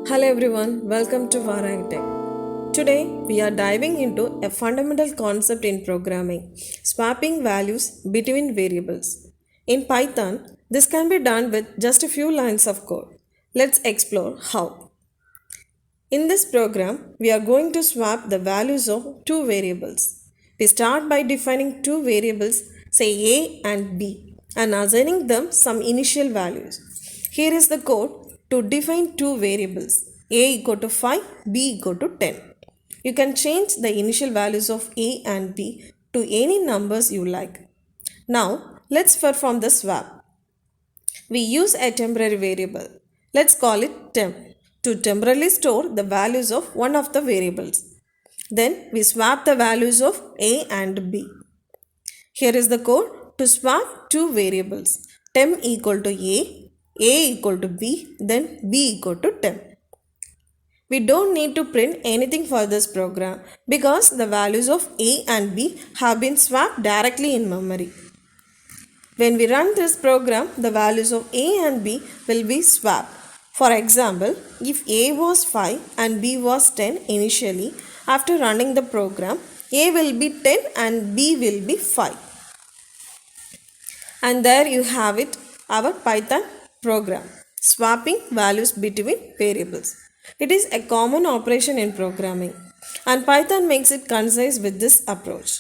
Hello everyone, welcome to Varag Tech. Today we are diving into a fundamental concept in programming, swapping values between variables. In Python, this can be done with just a few lines of code. Let's explore how. In this program, we are going to swap the values of two variables. We start by defining two variables, say A and B, and assigning them some initial values. Here is the code to define two variables, A equal to 5, B equal to 10. You can change the initial values of A and B to any numbers you like. Now, let's perform the swap. We use a temporary variable. Let's call it temp to temporarily store the values of one of the variables. Then we swap the values of A and B. Here is the code to swap two variables. Temp equal to A equal to B, then B equal to temp. We don't need to print anything for this program because the values of A and B have been swapped directly in memory. When we run this program, the values of A and B will be swapped. For example, if A was 5 and B was 10 initially, after running the program, A will be 10 and B will be 5. And there you have it, our Python program, swapping values between variables. It is a common operation in programming, and Python makes it concise with this approach.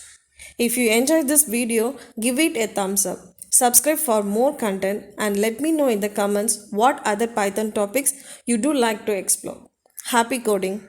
If you enjoyed this video, give it a thumbs up. Subscribe for more content and let me know in the comments what other Python topics you do like to explore. Happy coding!